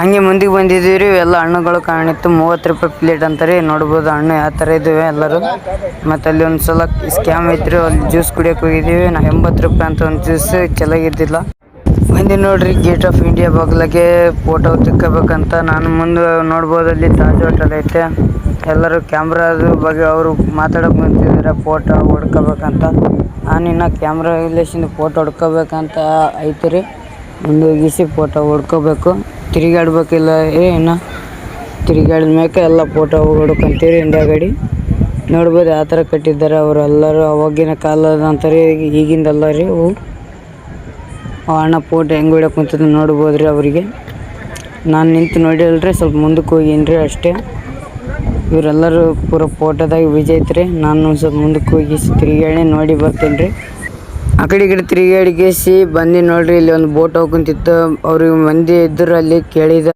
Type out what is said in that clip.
ಹಂಗೆ ಮುಂದಿಗೆ ಬಂದಿದ್ದೀವಿ ಎಲ್ಲ ಹಣ್ಣುಗಳು ಕಾಣಿತ್ತು 30 ರೂಪಾಯಿ ಪ್ಲೇಟ್ ಅಂತಾರೆ ನೋಡ್ಬೋದು ಹಣ್ಣು ಯಾವ ಥರ ಇದ್ದಾವೆ ಎಲ್ಲರೂ. ಮತ್ತು ಅಲ್ಲಿ ಒಂದು ಸಲ ಸ್ಕ್ಯಾಮ್ ಇದ್ರು ಅಲ್ಲಿ ಜ್ಯೂಸ್ ಕುಡಿಯೋಕೆ ಹೋಗಿದ್ದೀವಿ. 80 ರೂಪಾಯಿ ಅಂತ ಒಂದು ಜ್ಯೂಸ್ ಚೆನ್ನಾಗಿದ್ದಿಲ್ಲ. ಮುಂದೆ ನೋಡ್ರಿ ಗೇಟ್ ಆಫ್ ಇಂಡಿಯಾ ಬಾಗ್ಲಾಗೆ ಫೋಟೋ ತಿಕ್ಕೋಬೇಕಂತ ನಾನು ಮುಂದೆ ನೋಡ್ಬೋದು. ಅಲ್ಲಿ ತಾಜ್ ಹೋಟೆಲ್ ಐತೆ. ಎಲ್ಲರೂ ಕ್ಯಾಮ್ರಾದ ಬಗ್ಗೆ ಅವರು ಮಾತಾಡೋಕೆ ನಿಂತಿದ್ದಾರೆ ಫೋಟೋ ಹೊಡ್ಕೋಬೇಕಂತ. ನಾನಿನ್ನು ಕ್ಯಾಮ್ರಾ ರಿಲೇಷನ್ ಫೋಟೋ ಹೊಡ್ಕೋಬೇಕಂತ ಐತೆ ರೀ. ಮುಂದೆ ಹೋಗಿಸಿ ಫೋಟೋ ಹೊಡ್ಕೋಬೇಕು. ತಿರುಗಾಡ್ಬೇಕಿಲ್ಲ ಇನ್ನು ತಿರುಗಾಡಿದ ಮ್ಯಾಕೆ ಎಲ್ಲ ಫೋಟೋ ಹೊಡ್ಕೊಂತೀವಿ. ಇಂಡಿಯಾ ಗಾಡಿ ನೋಡ್ಬೋದು ಯಾವ ಥರ ಕಟ್ಟಿದ್ದಾರೆ ಅವರೆಲ್ಲರೂ. ಅವಾಗಿನ ಕಾಲದ ಅಂತಾರೆ ಈಗಿಂದಲ್ಲ ರೀ ಅವು. ಅಣ್ಣ ಫೋಟೋ ಹೆಂಗೆ ಹೊಡ್ಯಕ್ಕೆ ಕುಂತಿದ್ದು ನೋಡ್ಬೋದು ರೀ ಅವರಿಗೆ. ನಾನು ನಿಂತು ನೋಡಿಲ್ರಿ, ಸ್ವಲ್ಪ ಮುಂದಕ್ಕೆ ಹೋಗೀನಿ ಅಷ್ಟೇ. ಇವರೆಲ್ಲರೂ ಪೂರ ಫೋಟೋದಾಗ ವಿಜಯ್ ಐತ್ರಿ. ನಾನು ಸ್ವಲ್ಪ ಮುಂದಕ್ಕೆ ಹೋಗಿ ತಿರುಗಾಡಿ ನೋಡಿ ಬರ್ತೀನಿ ರೀ. ಆ ಕಡೆ ಈ ಕಡೆ ತಿರುಗಾಡಿಗೇಸಿ ಬಂದು ನೋಡ್ರಿ ಇಲ್ಲಿ ಒಂದು ಬೋಟ್ ಹೋಗ್ಕೊಂತಿತ್ತು. ಅವ್ರಿಗೆ ಮಂದಿ ಇದ್ದರು ಅಲ್ಲಿ ಕೇಳಿದ